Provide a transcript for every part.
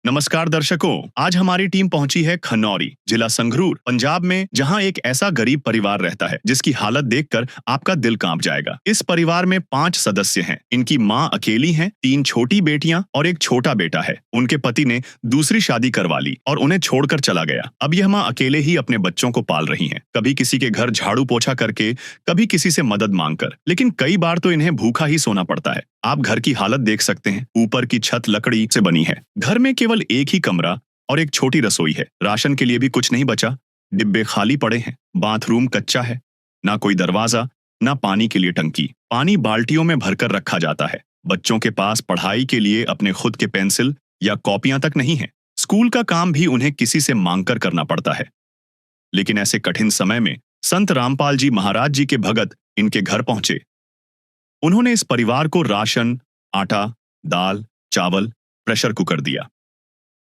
नमस्कार दर्शकों, आज हमारी टीम पहुंची है खनौरी, जिला संगरूर, पंजाब में, जहां एक ऐसा गरीब परिवार रहता है जिसकी हालत देखकर आपका दिल कांप जाएगा। इस परिवार में 5 सदस्य हैं। इनकी मां अकेली हैं, 3 छोटी बेटियां और एक छोटा बेटा है। उनके पति ने दूसरी शादी करवा ली और उन्हें छोड़कर चला गया। अब यह मां अकेले ही अपने बच्चों को पाल रही हैं, कभी किसी के घर झाड़ू पोछा करके, कभी किसी से मदद मांगकर, लेकिन कई बार तो इन्हें भूखा ही सोना पड़ता है। आप घर की हालत देख सकते हैं। ऊपर की छत लकड़ी से बनी है। घर में केवल एक ही कमरा और एक छोटी रसोई है। राशन के लिए भी कुछ नहीं बचा। डिब्बे खाली पड़े हैं। बाथरूम कच्चा है। ना कोई दरवाजा, ना पानी के लिए टंकी। पानी बाल्टियों में भरकर रखा जाता है। बच्चों के पास पढ़ाई के लिए अपने खुद के पेंसिल या कॉपियां तक नहीं है। स्कूल का काम भी उन्हें किसी से मांगकर करना पड़ता है। लेकिन ऐसे कठिन समय में संत रामपाल जी महाराज जी के भगत इनके घर पहुंचे। उन्होंने इस परिवार को राशन, आटा, दाल, चावल, प्रेशर कुकर दिया।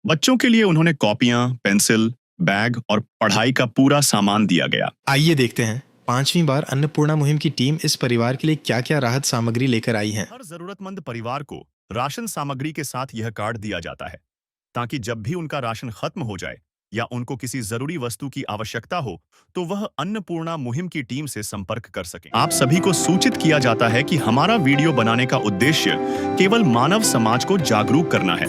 बच्चों के लिए उन्होंने कॉपियां, पेंसिल, बैग और पढ़ाई का पूरा सामान दिया गया। आइए देखते हैं 5वीं बार अन्नपूर्णा मुहिम की टीम इस परिवार के लिए क्या-क्या राहत सामग्री लेकर आई है। हर जरूरतमंद परिवार को राशन सामग्री के साथ यह कार्ड दिया जाता है, ताकि जब भी उनका राशन खत्म हो जाए या उनको किसी जरूरी वस्तु की आवश्यकता हो तो वह अन्नपूर्णा मुहिम की टीम से संपर्क कर सकें। आप सभी को सूचित किया जाता है कि हमारा वीडियो बनाने का उद्देश्य केवल मानव समाज को जागरूक करना है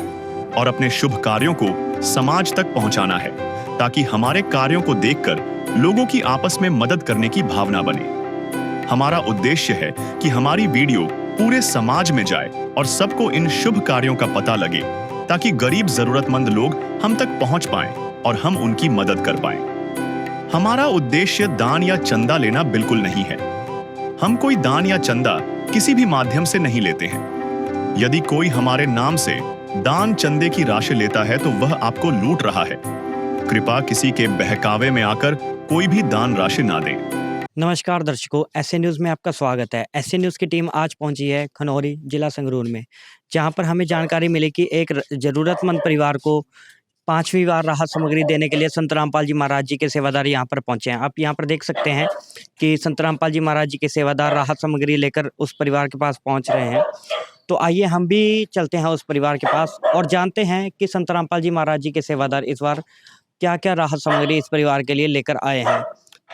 और अपने शुभ कार्यों को समाज तक पहुंचाना है, ताकि हमारे कार्यों को देखकर लोगों की आपस में मदद करने की भावना बने। हमारा उद्देश्य है कि हमारी वीडियो पूरे समाज में जाए और सबको इन शुभ कार्यों का पता लगे, ताकि गरीब जरूरतमंद लोग हम तक पहुंच पाएं और हम उनकी मदद कर पाएं। हमारा उद्देश्य दान या चंदा लेना बिल्कुल नहीं है। हम कोई दान या चंदा किसी भी माध्यम से नहीं लेते हैं। यदि कोई हमारे नाम से दान चंदे की राशि लेता है तो वह आपको लूट रहा है। कृपया किसी के बहकावे में आकर कोई भी दान राशि ना दें। नमस्कार दर्शकों, एसए न्यूज़ में आपका स्वागत है। एसए न्यूज़ की टीम आज पहुंची है खनौरी, जिला संगरूर में, जहां पर हमें जानकारी मिली कि एक ज़रूरतमंद परिवार को 5वीं बार राहत सामग्री देने के लिए संत रामपाल जी महाराज जी के सेवादार यहाँ पर पहुंचे हैं। आप यहाँ पर देख सकते हैं कि संत रामपाल जी महाराज जी के सेवादार राहत सामग्री लेकर उस परिवार के पास पहुंच रहे हैं। तो आइए हम भी चलते हैं उस परिवार के पास और जानते हैं कि संत रामपाल जी महाराज जी के सेवादार इस बार क्या-क्या राहत सामग्री इस परिवार के लिए लेकर आए हैं।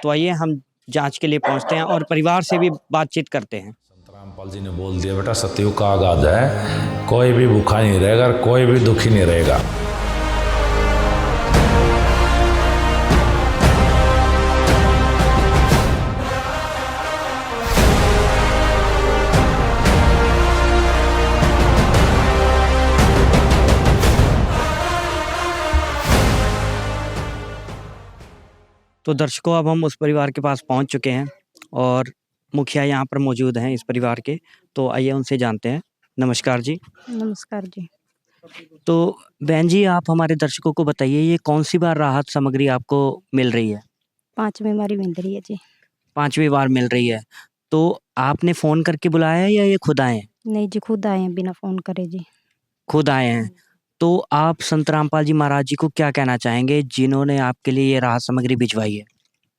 तो आइए हम जांच के लिए पहुंचते हैं और परिवार से भी बातचीत करते हैं। संत रामपाल जी ने बोल दिया, बेटा सतयुग का आगाज है, कोई भी भूखा नहीं रहेगा, कोई भी दुखी नहीं रहेगा। तो दर्शकों, अब हम उस परिवार के पास पहुंच चुके हैं और मुखिया यहाँ पर मौजूद हैं इस परिवार के। तो आइए उनसे जानते हैं। नमस्कार जी। नमस्कार जी। तो बहन जी, आप हमारे दर्शकों को बताइए, ये कौन सी बार राहत सामग्री आपको मिल रही है? 5वीं बारी मिल रही है जी। 5वीं बार मिल रही है। तो आपने फ़ोन करके बुलाया है या ये खुद आए हैं? नहीं जी, खुद आए हैं बिना फ़ोन करे जी। खुद आए हैं। तो आप संत रामपाल जी महाराज जी को क्या कहना चाहेंगे जिन्होंने आपके लिए ये राहत सामग्री भिजवाई है?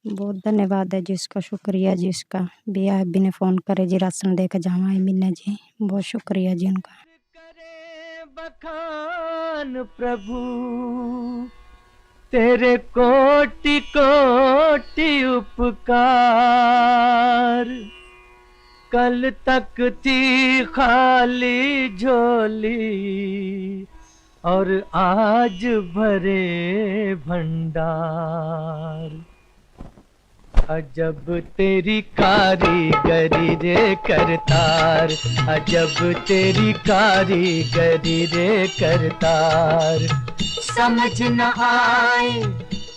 बहुत धन्यवाद है जी, इसका शुक्रिया जी, इसका भी आए बिना फ़ोन करे जी राशन देकर जहाँ आए मिलने जी। बहुत शुक्रिया जी उनका। करे बखान प्रभु तेरे कोटि कोटि उपकार, कल तक थी खाली झोली और आज भरे भंडार। अजब तेरी कारीगरी रे करतार, अजब तेरी कारीगरी रे करतार। समझ न आए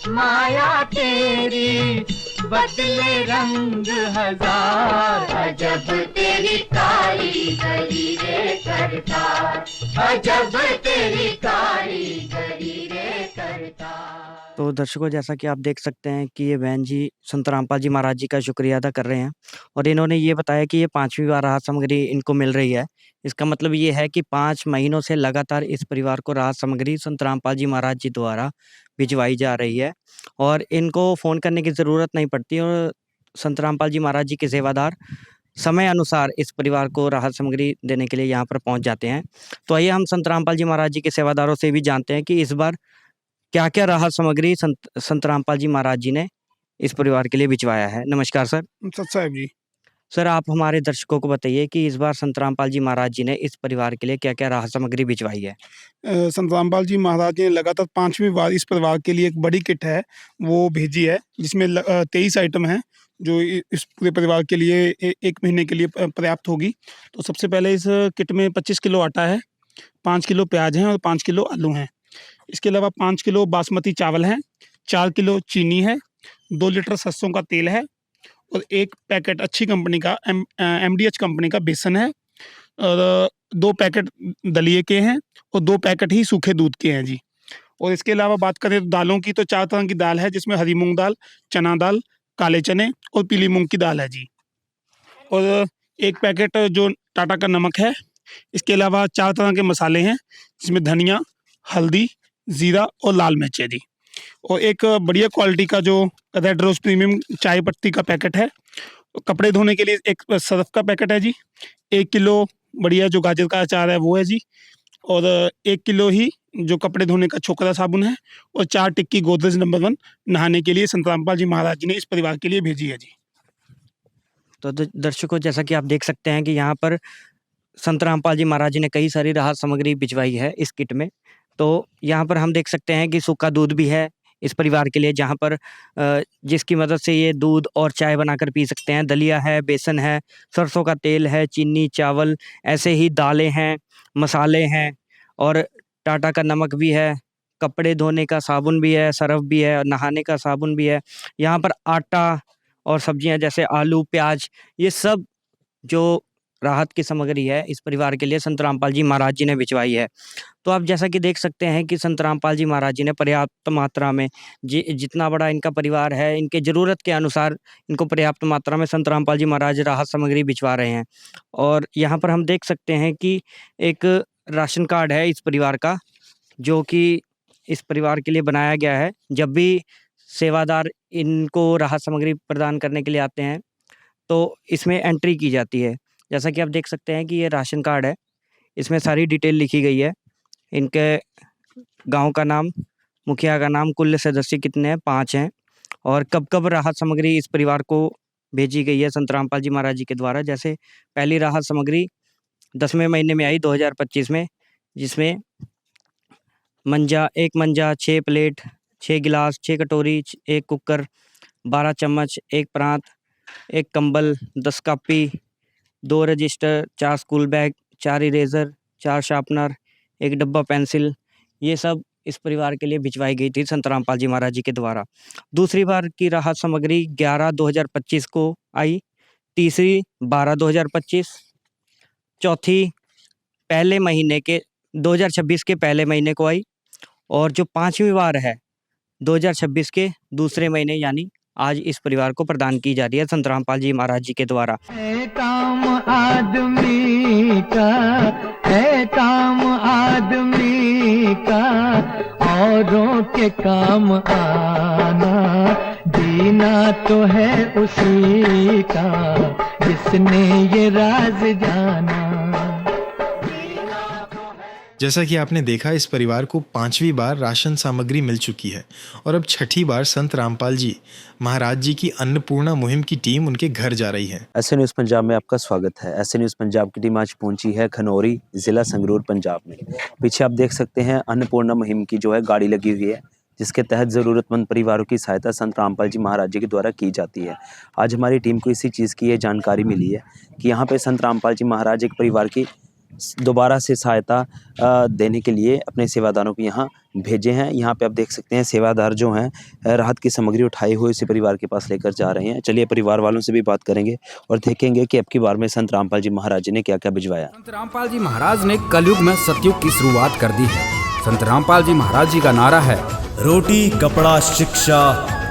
माया तेरी, बदले रंग हजार। अजब तेरी कारीगरी रे करतार, अजब तेरी कारीगरी रे करतार। तो दर्शकों, जैसा कि आप देख सकते हैं कि ये बहन जी संत रामपाल जी महाराज जी का शुक्रिया अदा कर रहे हैं और इन्होंने ये बताया कि ये 5वीं बार राहत सामग्री इनको मिल रही है। इसका मतलब ये है कि 5 महीनों से लगातार इस परिवार को राहत सामग्री संत रामपाल जी महाराज जी द्वारा भिजवाई जा रही है और इनको फ़ोन करने की ज़रूरत नहीं पड़ती और संत रामपाल जी महाराज जी के सेवादार समय अनुसार इस परिवार को राहत सामग्री देने के लिए यहाँ पर पहुँच जाते हैं। तो आइए हम संत रामपाल जी महाराज जी के सेवादारों से भी जानते हैं कि इस बार क्या-क्या राहत सामग्री संत रामपाल जी महाराज जी ने इस परिवार के लिए भिजवाया है। नमस्कार सर। सत साहब जी। सर, आप हमारे दर्शकों को बताइए कि इस बार संत रामपाल जी महाराज जी ने इस परिवार के लिए क्या-क्या राहत सामग्री भिजवाई है? संत रामपाल जी महाराज जी ने लगातार 5वीं बार इस परिवार के लिए एक बड़ी किट है, वो भेजी है, जिसमें 23 आइटम हैं, जो इस पूरे परिवार के लिए 1 महीने के लिए पर्याप्त होगी। तो सबसे पहले इस किट में 25 किलो आटा है, 5 किलो प्याज हैं और 5 किलो आलू हैं। इसके अलावा 5 किलो बासमती चावल हैं, 4 किलो चीनी है, 2 लीटर सरसों का तेल है और 1 पैकेट अच्छी कंपनी का MDH कंपनी का बेसन है और 2 पैकेट दलिए के हैं और 2 पैकेट ही सूखे दूध के हैं जी। और इसके अलावा बात करें तो दालों की, तो 4 तरह की दाल है, जिसमें हरी मूंग दाल, चना दाल, काले चने और पीली मूंग की दाल है जी। और 1 पैकेट जो टाटा का नमक है। इसके अलावा 4 तरह के मसाले हैं, जिसमें धनिया, हल्दी, ज़ीरा और लाल मिर्च है जी। और एक बढ़िया क्वालिटी का जो रेड रोज़ प्रीमियम चाय पत्ती का पैकेट है। कपड़े धोने के लिए एक सर्फ का पैकेट है जी। 1 किलो बढ़िया जो गाजर का अचार है वो है जी। और 1 किलो ही जो कपड़े धोने का छोकरा साबुन है और 4 टिक्की गोदरेज नंबर 1 नहाने के लिए संत रामपाल जी महाराज जी ने इस परिवार के लिए भेजी है जी। तो दर्शकों, जैसा कि आप देख सकते हैं कि यहाँ पर संत रामपाल जी महाराज जी ने कई सारी राहत सामग्री भिजवाई है इस किट में। तो यहाँ पर हम देख सकते हैं कि सूखा दूध भी है इस परिवार के लिए, जहाँ पर जिसकी मदद से ये दूध और चाय बनाकर पी सकते हैं। दलिया है, बेसन है, सरसों का तेल है, चीनी, चावल, ऐसे ही दालें हैं, मसाले हैं और टाटा का नमक भी है, कपड़े धोने का साबुन भी है, सर्फ भी है, नहाने का साबुन भी है। यहाँ पर आटा और सब्जियाँ जैसे आलू, प्याज, ये सब जो राहत की सामग्री है इस परिवार के लिए संत रामपाल जी महाराज जी ने भिजवाई है। तो आप जैसा कि देख सकते हैं कि संत रामपाल जी महाराज जी ने पर्याप्त मात्रा में जितना बड़ा इनका परिवार है, इनके ज़रूरत के अनुसार इनको पर्याप्त मात्रा में संत रामपाल जी महाराज राहत सामग्री भिजवा रहे हैं। और यहाँ पर हम देख सकते हैं कि एक राशन कार्ड है इस परिवार का, जो कि इस परिवार के लिए बनाया गया है। जब भी सेवादार इनको राहत सामग्री प्रदान करने के लिए आते हैं, तो इसमें एंट्री की जाती है। जैसा कि आप देख सकते हैं कि ये राशन कार्ड है, इसमें सारी डिटेल लिखी गई है। इनके गांव का नाम, मुखिया का नाम, कुल सदस्य कितने हैं, 5 हैं। और कब-कब राहत सामग्री इस परिवार को भेजी गई है संत रामपाल जी महाराज जी के द्वारा। जैसे पहली राहत सामग्री 10वें महीने में आई 2025 में, जिसमें एक मंजा, 6 प्लेट, 6 गिलास, 6 कटोरी, 1 कुकर, 12 चम्मच, 1 परात, 1 कंबल, 10 copy, 2 register, 4 school bag, 4 eraser, 4 sharpener, 1 डब्बा पेंसिल, ये सब इस परिवार के लिए भिजवाई गई थी संत रामपाल जी महाराज जी के द्वारा। दूसरी बार की राहत सामग्री 11/2025 को आई, तीसरी 12/2025, चौथी पहले महीने के 2026 के पहले महीने को आई और जो 5वीं बार है 2026 के दूसरे महीने यानी आज इस परिवार को प्रदान की जा रही है संत रामपाल जी महाराज जी के द्वारा। है काम आदमी का, है काम आदमी का, औरों के काम आना, जीना तो है उसी का जिसने ये राज जाना। जैसा कि आपने देखा, इस परिवार को 5वीं बार राशन सामग्री मिल चुकी है और अब 6ठी बार संत रामपाल जी महाराज जी की अन्नपूर्णा मुहिम की टीम उनके घर जा रही है। ऐसे न्यूज़ पंजाब में आपका स्वागत है। ऐसे न्यूज़ पंजाब की टीम आज पहुंची है खनौरी, जिला संगरूर, पंजाब में। पीछे आप देख सकते हैं अन्नपूर्णा मुहिम की जो है गाड़ी लगी हुई है, जिसके तहत ज़रूरतमंद परिवारों की सहायता संत रामपाल जी महाराज जी के द्वारा की जाती है। आज हमारी टीम को इसी चीज़ की ये जानकारी मिली है कि यहाँ पे संत रामपाल जी महाराज एक परिवार की दोबारा से सहायता देने के लिए अपने सेवादारों को यहाँ भेजे हैं। यहाँ पे आप देख सकते हैं सेवादार जो हैं राहत की सामग्री उठाए हुए इसी परिवार के पास लेकर जा रहे हैं। चलिए परिवार वालों से भी बात करेंगे और देखेंगे कि अब की बार में संत रामपाल जी महाराज जी ने क्या क्या भिजवाया। संत रामपाल जी महाराज ने कलयुग में सतयुग की शुरुआत कर दी है। संत रामपाल जी महाराज जी का नारा है, रोटी, कपड़ा, शिक्षा,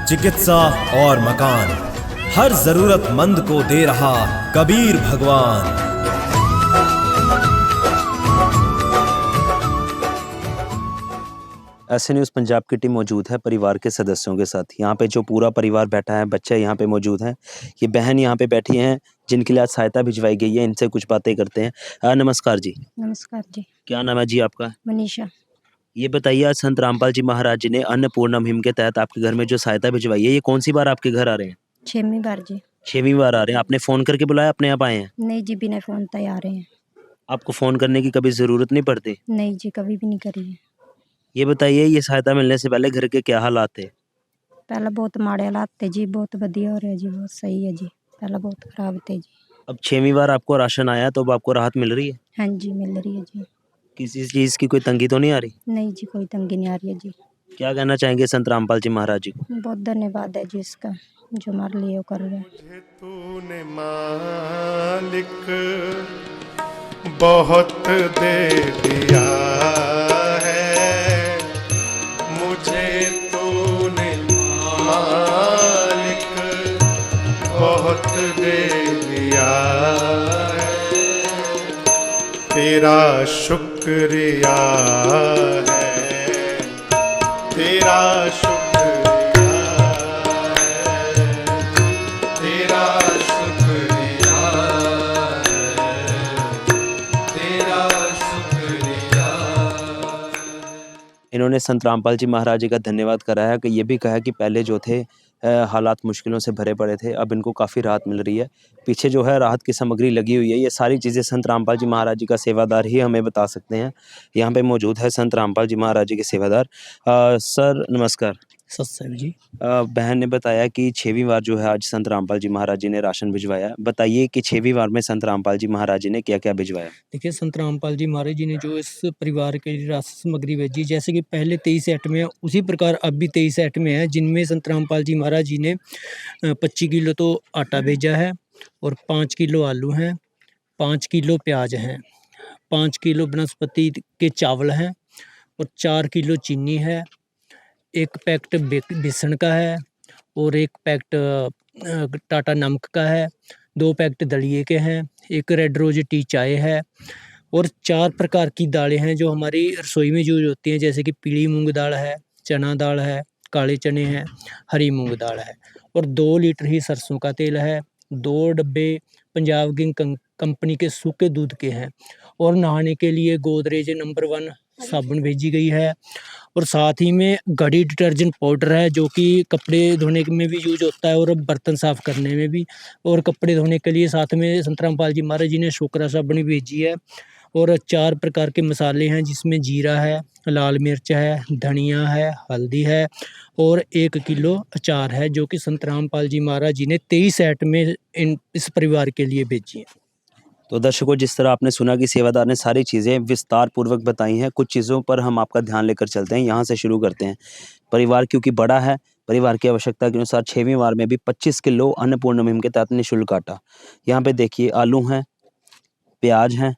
चिकित्सा और मकान, हर जरूरतमंद को दे रहा कबीर भगवान। ऐसे न्यूज़ पंजाब की टीम मौजूद है परिवार के सदस्यों के साथ। यहाँ पे जो पूरा परिवार बैठा है, बच्चे यहाँ पे मौजूद हैं। ये बहन यहाँ पे बैठी हैं जिनके लिए आज सहायता भिजवाई गई है, इनसे कुछ बातें करते हैं। नमस्कार जी। नमस्कार जी। क्या नाम है जी आपका? मनीषा। ये बताइए, आज संत रामपाल जी महाराज जी ने अन्नपूर्णा मुहिम के तहत आपके घर में जो सहायता भिजवाई है, ये कौन सी बार आपके घर आ रहे हैं? 6वीं बार जी। 6वीं बार आ रहे हैं। आपने फ़ोन करके बुलाया, अपने आप आए हैं? नहीं जी, बिना फ़ोन तय आ रहे हैं। आपको फ़ोन करने की कभी ज़रूरत नहीं पड़ती? नहीं जी, कभी भी नहीं करी है। ये बताइए, ये सहायता मिलने से पहले घर के क्या हालात थे? पहला बहुत माड़े हालात थे जी, बहुत बढ़िया हो रहा है जी, बहुत सही है जी। पहला बहुत खराब थे जी। अब 6वीं बार आपको राशन आया, तो अब आपको राहत मिल रही है? हाँ जी, मिल रही है जी। किसी चीज़ की कोई तंगी तो नहीं आ रही? नहीं जी, कोई तंगी नहीं आ रही है जी। क्या कहना चाहेंगे संत रामपाल जी महाराज जी को? बहुत धन्यवाद है जी इसका, जो हमारे लिए वो कर रहे हैं। तूने मालिक बहुत दे दिया है, मुझे तूने मालिक बहुत दे दिया है, तेरा शुक्रिया है, तेरा शुक्रिया है, तेरा शुक्रिया है, तेरा शुक्रिया। इन्होंने संत रामपाल जी महाराज जी का धन्यवाद करा है कि ये भी कहा कि पहले जो थे हालात मुश्किलों से भरे पड़े थे, अब इनको काफ़ी राहत मिल रही है। पीछे जो है राहत की सामग्री लगी हुई है, ये सारी चीज़ें संत रामपाल जी महाराज जी का सेवादार ही हमें बता सकते हैं। यहाँ पे मौजूद है संत रामपाल जी महाराज जी के सेवादार। सर नमस्कार। सत्संग जी। बहन ने बताया कि 6वीं बार जो है आज संत रामपाल जी महाराज जी ने राशन भिजवाया। बताइए कि 6वीं बार में संत रामपाल जी महाराज जी ने क्या-क्या भिजवाया? देखिए, संत रामपाल जी महाराज जी ने जो इस परिवार के लिए राशन सामग्री भेजी, जैसे कि पहले 23 आइटम है, उसी प्रकार अब भी 23 आइटम है, जिनमें संत रामपाल जी महाराज जी ने 25 किलो तो आटा भेजा है और 5 किलो आलू हैं, 5 किलो प्याज हैं, 5 किलो बनस्पति के चावल हैं और 4 किलो चीनी है, 1 पैकेट बेसन का है और 1 पैकेट टाटा नमक का है, 2 पैकेट दलिए के हैं, 1 रेड रोज़ टी चाय है और 4 प्रकार की दालें हैं जो हमारी रसोई में यूज़ होती हैं, जैसे कि पीली मूंग दाल है, चना दाल है, काले चने हैं, हरी मूंग दाल है और 2 लीटर ही सरसों का तेल है, 2 डब्बे पंजाब किंग कंपनी के सूखे दूध के हैं और नहाने के लिए गोदरेज नंबर 1 साबुन भेजी गई है और साथ ही में घड़ी डिटर्जेंट पाउडर है, जो कि कपड़े धोने में भी यूज़ होता है और बर्तन साफ़ करने में भी, और कपड़े धोने के लिए साथ में संत रामपाल जी महाराज जी ने शोकरा साबुन भेजी है और 4 प्रकार के मसाले हैं, जिसमें जीरा है, लाल मिर्च है, धनिया है, हल्दी है और 1 किलो अचार है, जो कि संत रामपाल जी महाराज जी ने 23 आइटमें इस परिवार के लिए भेजी हैं। तो दर्शकों, जिस तरह आपने सुना कि सेवादार ने सारी चीज़ें विस्तार पूर्वक बताई हैं, कुछ चीज़ों पर हम आपका ध्यान लेकर चलते हैं। यहाँ से शुरू करते हैं। परिवार क्योंकि बड़ा है, परिवार की आवश्यकता के अनुसार 6वीं बार में भी 25 किलो अन्नपूर्णा मुहिम के तहत निःशुल्क आटा। यहाँ पे देखिए, आलू हैं, प्याज हैं,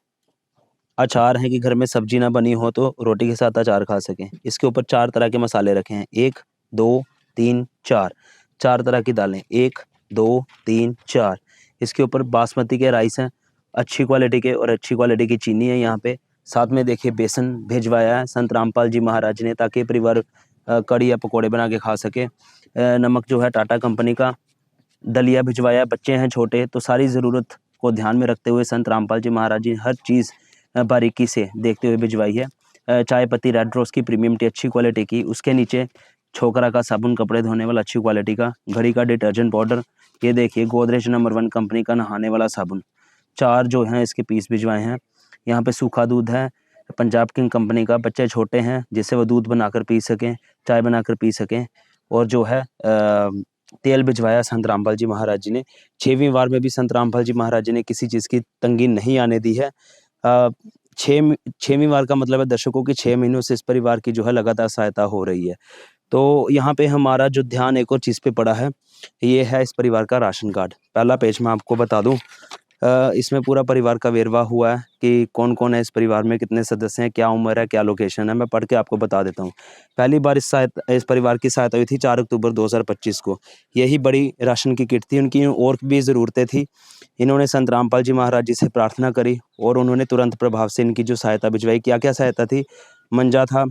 अचार है कि घर में सब्जी ना बनी हो तो रोटी के साथ अचार खा सकें। इसके ऊपर 4 तरह के मसाले रखे हैं, 1, 2, 3, 4। 4 तरह की दालें, 1, 2, 3, 4। इसके ऊपर बासमती के राइस हैं, अच्छी क्वालिटी के, और अच्छी क्वालिटी की चीनी है यहाँ पे। साथ में देखिए बेसन भिजवाया है संत रामपाल जी महाराज ने, ताकि परिवार कड़ी या पकोड़े बना के खा सके। नमक जो है टाटा कंपनी का, दलिया भिजवाया, बच्चे हैं छोटे तो सारी ज़रूरत को ध्यान में रखते हुए संत रामपाल जी महाराज जी हर चीज़ बारीकी से देखते हुए भिजवाई है। चाय पत्ती रेड रोज़ की प्रीमियम टी अच्छी क्वालिटी की, उसके नीचे छोकरा का साबुन कपड़े धोने वाला अच्छी क्वालिटी का, घड़ी का डिटर्जेंट पाउडर, ये देखिए गोदरेज नंबर 1 कंपनी का नहाने वाला साबुन, 4 जो हैं इसके पीस भिजवाए हैं। यहाँ पे सूखा दूध है पंजाब किंग कंपनी का, बच्चे छोटे हैं जिससे वो दूध बनाकर पी सकें, चाय बनाकर पी सकें। और जो है तेल भिजवाया संत रामपाल जी महाराज जी ने। 6वीं बार में भी संत रामपाल जी महाराज जी ने किसी चीज़ की तंगी नहीं आने दी है। 6वीं बार का मतलब है दर्शकों की 6 महीनों से इस परिवार की जो है लगातार सहायता हो रही है। तो यहाँ पे हमारा जो ध्यान एक और चीज़ पे पड़ा है, ये है इस परिवार का राशन कार्ड। पहला पेज मैं आपको बता दूँ, इसमें पूरा परिवार का वेरवा हुआ है कि कौन कौन है इस परिवार में, कितने सदस्य हैं, क्या उम्र है, क्या लोकेशन है। मैं पढ़ के आपको बता देता हूँ। पहली बार इस परिवार की सहायता हुई थी 4 अक्टूबर 2025 को। यही बड़ी राशन की किट थी, उनकी और भी ज़रूरतें थी। इन्होंने संत रामपाल जी महाराज जी से प्रार्थना करी और उन्होंने तुरंत प्रभाव से इनकी जो सहायता भिजवाई। क्या क्या सहायता थी? मंजा था,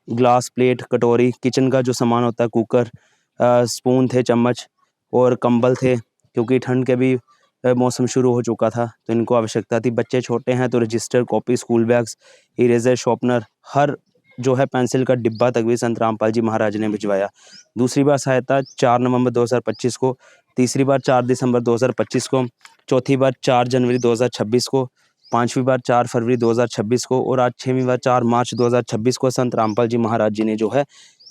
ग्लास, प्लेट, कटोरी, किचन का जो सामान होता है, कुकर, स्पून थे, चम्मच और कंबल थे, क्योंकि ठंड के भी मौसम शुरू हो चुका था तो इनको आवश्यकता थी। बच्चे छोटे हैं तो register, copy, school bags, eraser, sharpener, हर जो है पेंसिल का डिब्बा तक भी संत रामपाल जी महाराज ने भिजवाया। दूसरी बार सहायता 4 नवंबर 2025 को, तीसरी बार 4 दिसंबर 2025 को, चौथी बार 4 जनवरी 2026 को, पांचवी बार 4 फरवरी 2026 को और आज 6वीं बार 4 मार्च 2026 को संत रामपाल जी महाराज जी ने जो है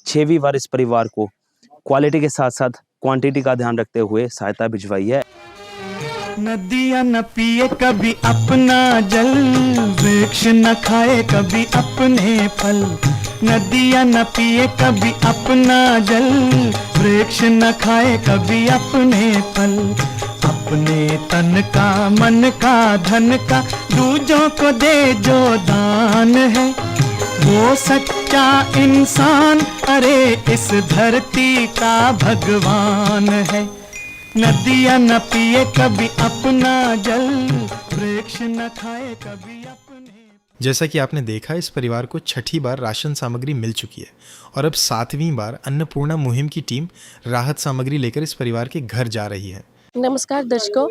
6वीं बार इस परिवार को क्वालिटी के साथ साथ क्वांटिटी का ध्यान रखते हुए सहायता भिजवाई है। नदियाँ न पिए कभी अपना जल, वृक्ष न खाए कभी अपने फल। नदियाँ न पिए कभी अपना जल, वृक्ष न खाए कभी अपने फल। अपने तन का, मन का, धन का दूजों को दे जो दान है, वो सच्चा इंसान, अरे इस धरती का भगवान है। नदियाँ न पिए कभी अपना जल, वृक्ष न खाए कभी अपने। जैसा कि आपने देखा, इस परिवार को छठी बार राशन सामग्री मिल चुकी है और अब 7वीं बार अन्नपूर्णा मुहिम की टीम राहत सामग्री लेकर इस परिवार के घर जा रही है। नमस्कार दर्शकों,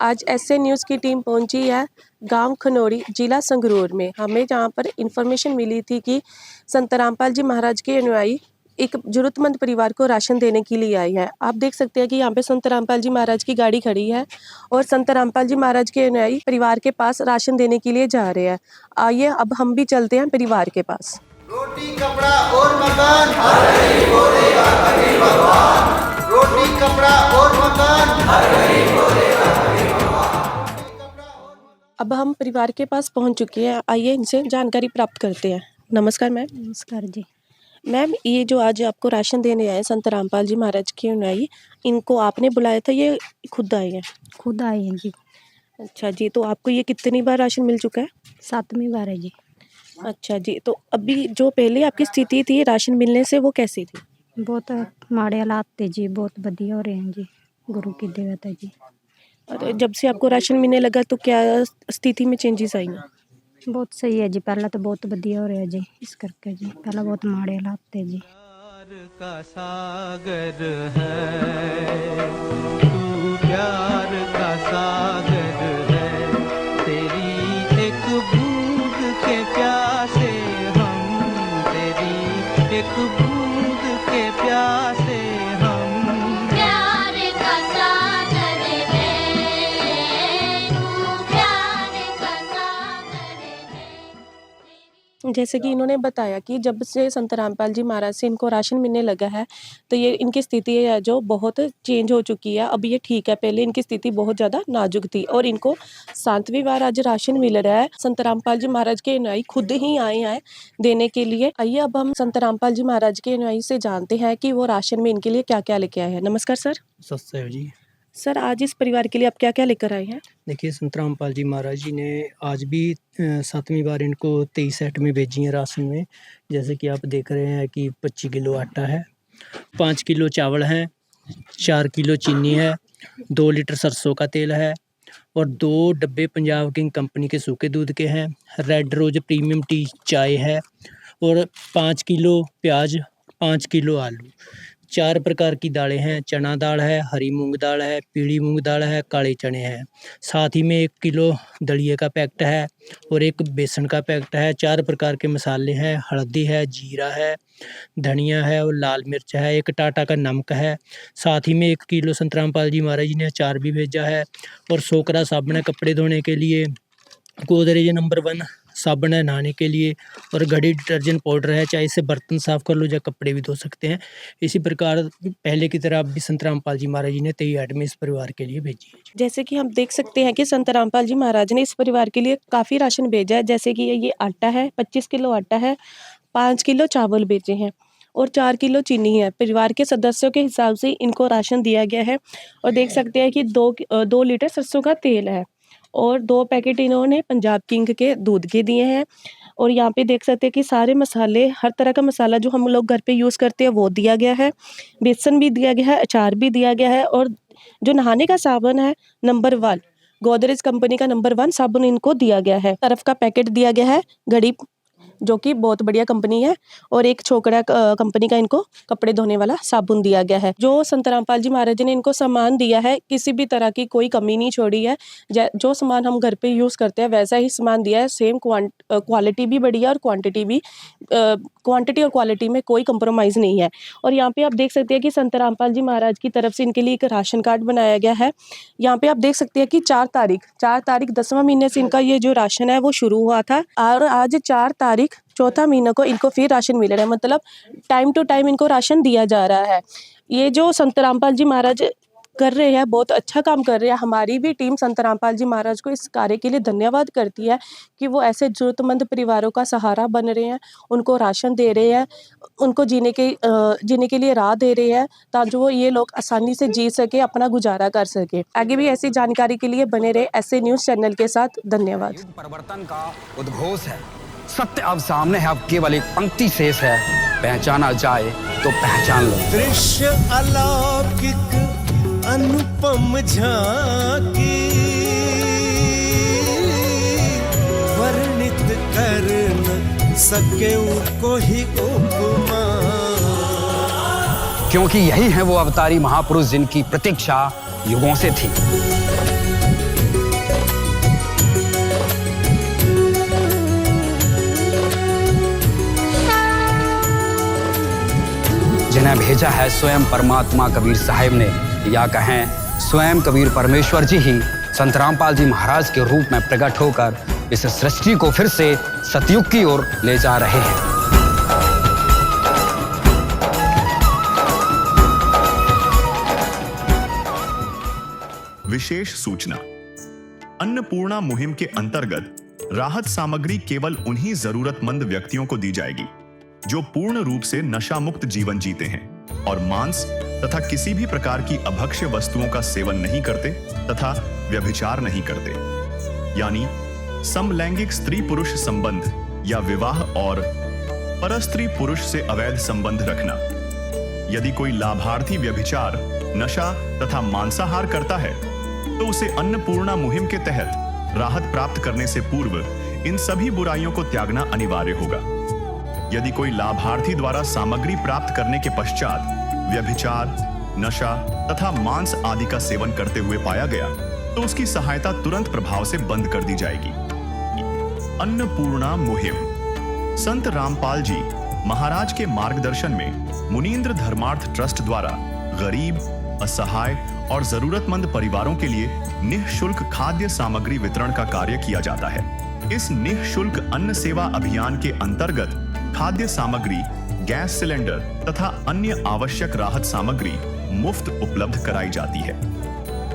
आज एसए न्यूज़ की टीम पहुंची है गांव खनौरी, जिला संगरूर में। हमें जहां पर इंफॉर्मेशन मिली थी कि संत रामपाल जी महाराज के अनुयायी एक ज़रूरतमंद परिवार को राशन देने के लिए आई है। आप देख सकते हैं कि यहाँ पे संत रामपाल जी महाराज की गाड़ी खड़ी है और संत रामपाल जी महाराज के अनुयायी परिवार के पास राशन देने के लिए जा रहे हैं। आइए अब हम भी चलते हैं परिवार के पास। रोटी, कपड़ा और मकान, हर गरीब को देगा कबीर भगवान। रोटी, कपड़ा और मकान, हर गरीब को देगा कबीर भगवान। अब हम परिवार के पास पहुंच चुके हैं। आइए इनसे जानकारी प्राप्त करते हैं। नमस्कार मैम। नमस्कार जी। मैम, ये जो आज आपको राशन देने आए संत रामपाल जी महाराज के अनुयायी, इनको आपने बुलाया था, ये खुद आए हैं? खुद आए हैं जी। अच्छा जी, तो आपको ये कितनी बार राशन मिल चुका है? 7वीं बार है जी। अच्छा जी, तो अभी जो पहले आपकी स्थिति थी राशन मिलने से, वो कैसी थी? बहुत माड़े हालात थे जी, बहुत बढ़िया हो रहे हैं जी, गुरु की देवत है जी। और जब से आपको राशन मिलने लगा तो क्या स्थिति में चेंजेस आई हैं? बहुत सही है जी, पहला तो बहुत बढ़िया हो रहा है जी, इस करके जी, पहला बहुत माड़े हालात थे जी। का सागर है तू, प्यार का सागर है, तेरी एक बूंद के प्यासे हम, तेरी एक बूंद के प्यासे हम। प्यार का सागर है तू, प्यार का सागर है। जैसे कि इन्होंने बताया कि जब से संत रामपाल जी महाराज से इनको राशन मिलने लगा है तो ये इनकी स्थिति है जो बहुत चेंज हो चुकी है। अब ये ठीक है, पहले इनकी स्थिति बहुत ज़्यादा नाजुक थी और इनको 7वीं बार आज राशन मिल रहा है। संत रामपाल जी महाराज के अनुयायी खुद ही आए हैं देने के लिए। आइए अब हम संत रामपाल जी महाराज के अनुयायी से जानते हैं कि वो राशन में इनके लिए क्या क्या लेके आए हैं। नमस्कार सर। सत्य जी। सर, आज इस परिवार के लिए आप क्या क्या लेकर आए हैं? देखिए, संत रामपाल जी महाराज जी ने आज भी 7वीं बार इनको 23 सेट में भेजी है राशन में। जैसे कि आप देख रहे हैं कि 25 किलो आटा है, 5 किलो चावल है, 4 किलो चीनी है, 2 लीटर सरसों का तेल है और 2 डब्बे पंजाब किंग कंपनी के सूखे दूध के हैं। रेड रोज प्रीमियम टी चाय है और 5 किलो प्याज, 5 किलो आलू। 4 प्रकार की दालें हैं, चना दाल है, हरी मूंग दाल है, पीली मूंग दाल है, काले चने हैं। साथ ही में 1 किलो दलिए का पैकेट है और 1 बेसन का पैकेट है। 4 प्रकार के मसाले हैं, हल्दी है, जीरा है, धनिया है और लाल मिर्च है। 1 टाटा का नमक है। साथ ही में 1 किलो संत रामपाल जी महाराज जी ने अचार भी भेजा है और सोकरा साबुन है कपड़े धोने के लिए, गोदरेज नंबर 1 साबुन है नहाने के लिए और घड़ी डिटर्जेंट पाउडर है, चाहे इससे बर्तन साफ कर लो या कपड़े भी धो सकते हैं। इसी प्रकार पहले की तरह अब भी संत रामपाल जी महाराज जी ने 23 आइटम इस परिवार के लिए भेजी है। जैसे कि हम देख सकते हैं कि संत रामपाल जी महाराज ने इस परिवार के लिए काफ़ी राशन भेजा है। जैसे कि ये आटा है, 25 किलो आटा है, 5 किलो चावल भेजे हैं और 4 किलो चीनी है। परिवार के सदस्यों के हिसाब से इनको राशन दिया गया है और देख सकते हैं कि 2 लीटर सरसों का तेल है और 2 पैकेट इन्होंने पंजाब किंग के दूध के दिए हैं। और यहाँ पे देख सकते हैं कि सारे मसाले, हर तरह का मसाला जो हम लोग घर पे यूज़ करते हैं वो दिया गया है, बेसन भी दिया गया है, अचार भी दिया गया है और जो नहाने का साबुन है नंबर 1, गोदरेज कंपनी का नंबर 1 साबुन इनको दिया गया है। सर्फ का पैकेट दिया गया है, घड़ी जो कि बहुत बढ़िया कंपनी है, और एक छोकरा कंपनी का इनको कपड़े धोने वाला साबुन दिया गया है। जो संत रामपाल जी महाराज ने इनको सामान दिया है, किसी भी तरह की कोई कमी नहीं छोड़ी है। जो सामान हम घर पे यूज़ करते हैं वैसा ही सामान दिया है। सेम क्वालिटी भी बढ़िया और क्वांटिटी और क्वालिटी में कोई कंप्रोमाइज़ नहीं है। और यहाँ पे आप देख सकते हैं कि संत रामपाल जी महाराज की तरफ से इनके लिए एक राशन कार्ड बनाया गया है। यहाँ पे आप देख सकते हैं कि 4 तारीख 10वां महीने से इनका ये जो राशन है वो शुरू हुआ था, और आज 4 तारीख 4था महीने को इनको फिर राशन मिल रहा है। मतलब टाइम टू टाइम इनको राशन दिया जा रहा है। ये जो संत रामपाल जी महाराज कर रहे हैं, बहुत अच्छा काम कर रहे हैं। हमारी भी टीम संत रामपाल जी महाराज को इस कार्य के लिए धन्यवाद करती है कि वो ऐसे ज़रूरतमंद परिवारों का सहारा बन रहे हैं, उनको राशन दे रहे हैं, उनको जीने के लिए राह दे रहे हैं, ताकि वो ये लोग आसानी से जी सके, अपना गुजारा कर सके। आगे भी ऐसी जानकारी के लिए बने रहे ऐसे न्यूज़ चैनल के साथ। धन्यवाद। परिवर्तन का उद्घोष है, सत्य अब सामने है, अब केवल एक पंक्ति शेष है, पहचाना जाए तो पहचान लो। दृश्य अलौकिक अनुपम झांकी वर्णित कर न सके कोई उपमा, क्योंकि यही है वो अवतारी महापुरुष जिनकी प्रतीक्षा युगों से थी। जिन्हें भेजा है स्वयं परमात्मा कबीर साहिब ने, या कहें स्वयं कबीर परमेश्वर जी ही संत रामपाल जी महाराज के रूप में प्रकट होकर इस सृष्टि को फिर से सतयुग की ओर ले जा रहे हैं। विशेष सूचना। अन्नपूर्णा मुहिम के अंतर्गत राहत सामग्री केवल उन्हीं जरूरतमंद व्यक्तियों को दी जाएगी जो पूर्ण रूप से नशा मुक्त जीवन जीते हैं और मांस तथा किसी भी प्रकार की अभक्ष्य वस्तुओं का सेवन नहीं करते तथा व्यभिचार नहीं करते, यानी समलैंगिक स्त्री पुरुष संबंध या विवाह और परस्त्री पुरुष से अवैध संबंध रखना। यदि कोई लाभार्थी व्यभिचार, नशा तथा मांसाहार करता है तो उसे अन्नपूर्णा मुहिम के तहत राहत प्राप्त करने से पूर्व इन सभी बुराइयों को त्यागना अनिवार्य होगा। यदि कोई लाभार्थी द्वारा सामग्री प्राप्त करने के पश्चात व्यभिचार, नशा तथा मांस आदि का सेवन करते हुए पाया गया तो उसकी सहायता तुरंत प्रभाव से बंद कर दी जाएगी। अन्नपूर्णा मुहिम संत रामपाल जी महाराज के मार्गदर्शन में मुनींद्र धर्मार्थ ट्रस्ट द्वारा गरीब, असहाय और जरूरतमंद परिवारों के लिए निःशुल्क खाद्य सामग्री वितरण का कार्य किया जाता है। इस निःशुल्क अन्न सेवा अभियान के अंतर्गत खाद्य सामग्री, गैस सिलेंडर तथा अन्य आवश्यक राहत सामग्री मुफ्त उपलब्ध कराई जाती है।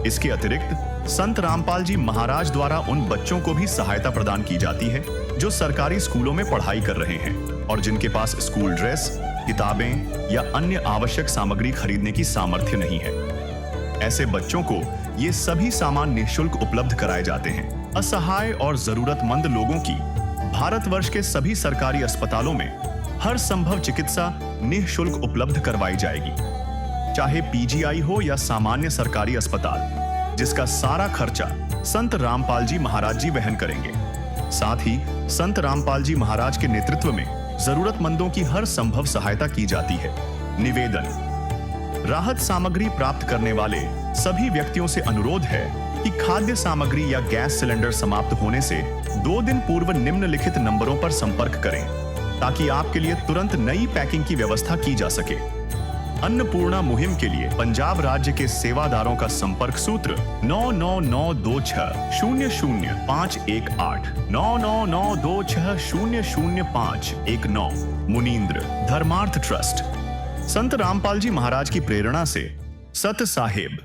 इसके अतिरिक्त संत रामपाल जी महाराज द्वारा उन बच्चों को भी सहायता प्रदान की जाती है जो सरकारी स्कूलों में पढ़ाई कर रहे हैं और जिनके पास स्कूल ड्रेस, किताबें या अन्य आवश्यक सामग्री खरीदने की सामर्थ्य नहीं है। ऐसे बच्चों को ये सभी सामान निःशुल्क उपलब्ध कराए जाते हैं। असहाय और जरूरतमंद लोगों की भारतवर्ष के सभी सरकारी अस्पतालों में हर संभव चिकित्सा निःशुल्क उपलब्ध करवाई जाएगी, चाहे पीजीआई हो या सामान्य सरकारी अस्पताल, जिसका सारा खर्चा संत रामपाल जी महाराज जी वहन करेंगे। साथ ही संत रामपाल जी महाराज के नेतृत्व में जरूरतमंदों की हर संभव सहायता की जाती है। निवेदन। राहत सामग्री प्राप्त करने वाले सभी व्यक्तियों से अनुरोध है कि खाद्य सामग्री या गैस सिलेंडर समाप्त होने से 2 दिन पूर्व निम्नलिखित नंबरों पर संपर्क करें ताकि आपके लिए तुरंत नई पैकिंग की व्यवस्था की जा सके। अन्नपूर्णा मुहिम के लिए पंजाब राज्य के सेवादारों का संपर्क सूत्र 9992600518 9992600519। मुनींद्र धर्मार्थ ट्रस्ट। संत रामपाल जी महाराज की प्रेरणा से सत साहिब